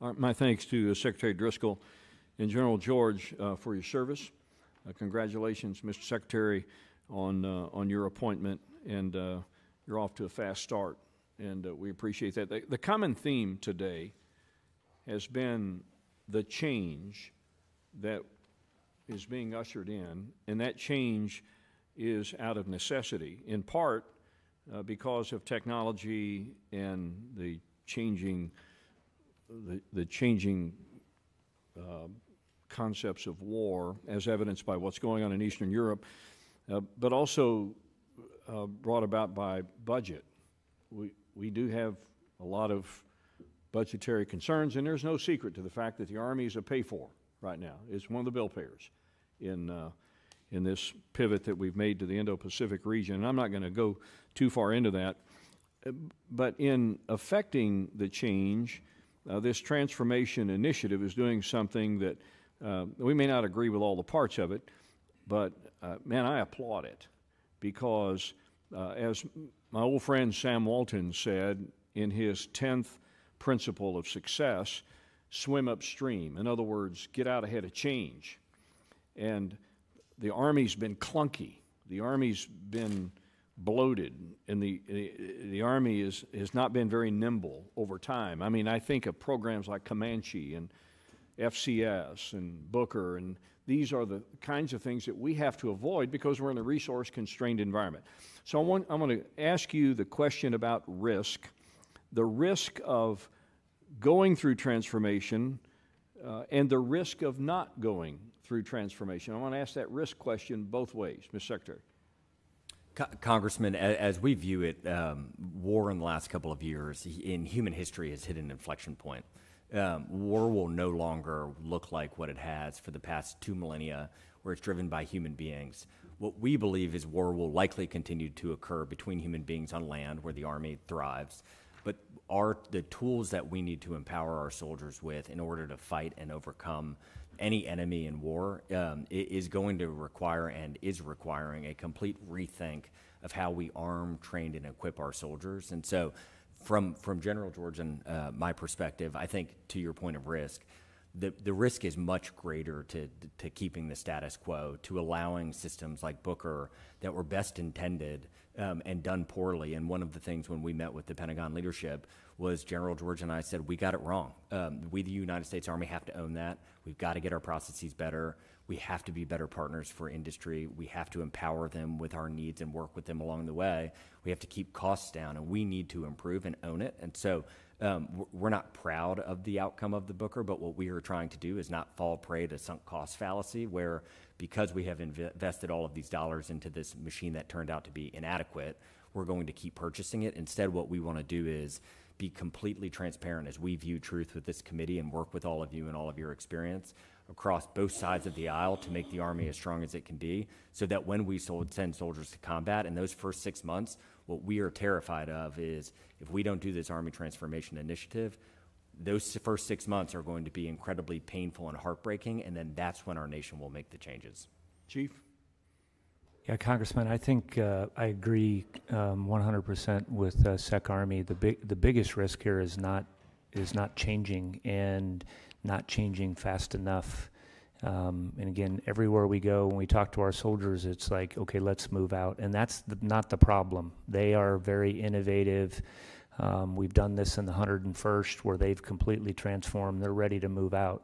My thanks to Secretary Driscoll and General George for your service. Congratulations, Mr. Secretary, on your appointment, and you're off to a fast start, and we appreciate that. The common theme today has been the change that is being ushered in, and that change is out of necessity, in part because of technology and the changing concepts of war, as evidenced by what's going on in Eastern Europe, but also brought about by budget. We do have a lot of budgetary concerns, and there's no secret to the fact that the Army is a pay-for right now. It's one of the bill payers in this pivot that we've made to the Indo-Pacific region. And I'm not going to go too far into that, but in affecting the change, this transformation initiative is doing something that we may not agree with all the parts of it, but man, I applaud it, because as my old friend Sam Walton said in his 10th principle of success, swim upstream. In other words, get out ahead of change. And the Army's been clunky. The Army's been bloated, and the Army has not been very nimble over time. I mean, I think of programs like Comanche and FCS and Booker, and these are the kinds of things that we have to avoid because we're in a resource-constrained environment. So I'm going to ask you the question about risk, the risk of going through transformation and the risk of not going through transformation. I want to ask that risk question both ways, Mr. Secretary. Congressman, as we view it, war in the last couple of years in human history has hit an inflection point. War will no longer look like what it has for the past 2 millennia, where it's driven by human beings. What we believe is war will likely continue to occur between human beings on land, where the Army thrives. But the tools that we need to empower our soldiers with in order to fight and overcome any enemy in war is going to require and is requiring a complete rethink of how we arm, train, and equip our soldiers. And so from General George and my perspective, I think to your point of risk, the risk is much greater to keeping the status quo, to allowing systems like Booker that were best intended and done poorly. And one of the things when we met with the Pentagon leadership was General George and I said, we got it wrong. We, the United States Army, have to own that. We've got to get our processes better. We have to be better partners for industry. We have to empower them with our needs and work with them along the way. We have to keep costs down, and we need to improve and own it. And so we're not proud of the outcome of the Booker, but what we are trying to do is not fall prey to sunk cost fallacy, where because we have invested all of these dollars into this machine that turned out to be inadequate, we're going to keep purchasing it. Instead, what we want to do is be completely transparent as we view truth with this committee and work with all of you and all of your experience across both sides of the aisle to make the Army as strong as it can be, so that when we send soldiers to combat in those first 6 months, what we are terrified of is if we don't do this Army Transformation Initiative, those first 6 months are going to be incredibly painful and heartbreaking, and then that's when our nation will make the changes. Chief? Yeah, Congressman, I think I agree 100% with Sec Army. The biggest risk here is not changing, and not changing fast enough. And again, everywhere we go, when we talk to our soldiers, it's like, okay, let's move out. And that's not the problem. They are very innovative. We've done this in the 101st, where they've completely transformed. They're ready to move out.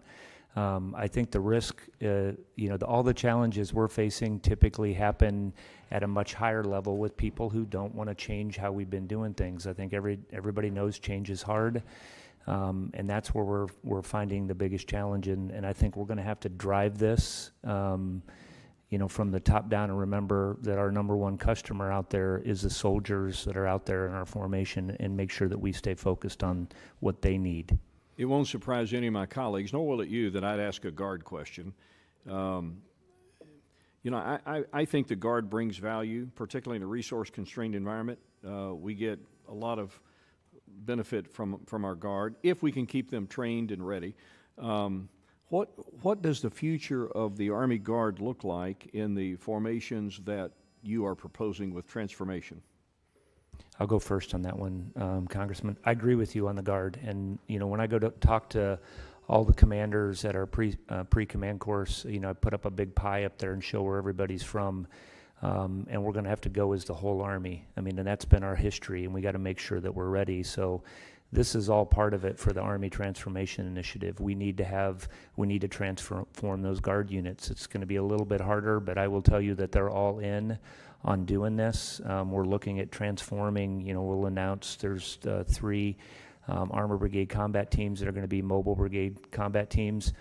I think the risk, all the challenges we're facing typically happen at a much higher level with people who don't want to change how we've been doing things. I think everybody knows change is hard. And that's where we're finding the biggest challenge, and I think we're going to have to drive this, from the top down, and remember that our #1 customer out there is the soldiers that are out there in our formation, and make sure that we stay focused on what they need. It won't surprise any of my colleagues, nor will it you, that I'd ask a Guard question. I think the Guard brings value, particularly in a resource-constrained environment. We get a lot of benefit from our Guard if we can keep them trained and ready. What does the future of the Army Guard look like in the formations that you are proposing with transformation? I'll go first on that one, Congressman. I agree with you on the Guard. And, you know, when I go to talk to all the commanders at our pre-command course, you know, I put up a big pie up there and show where everybody's from. And we're going to have to go as the whole Army. I mean, and that's been our history, and we got to make sure that we're ready. So this is all part of it for the Army Transformation Initiative. We need to transform those Guard units. It's going to be a little bit harder, but I will tell you that they're all in on doing this. We're looking at transforming, you know, we'll announce there's 3 Armor Brigade combat teams that are going to be Mobile Brigade combat teams.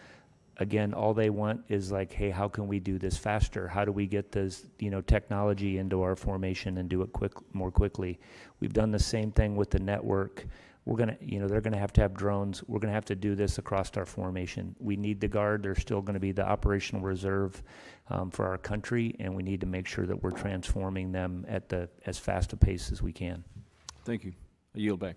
Again, all they want is like, hey, how can we do this faster? How do we get this, you know, technology into our formation and do it more quickly? We've done the same thing with the network. We're gonna, you know, they're gonna have to have drones. We're gonna have to do this across our formation. We need the Guard. They're still gonna be the operational reserve for our country, and we need to make sure that we're transforming them at as fast a pace as we can. Thank you. I yield back.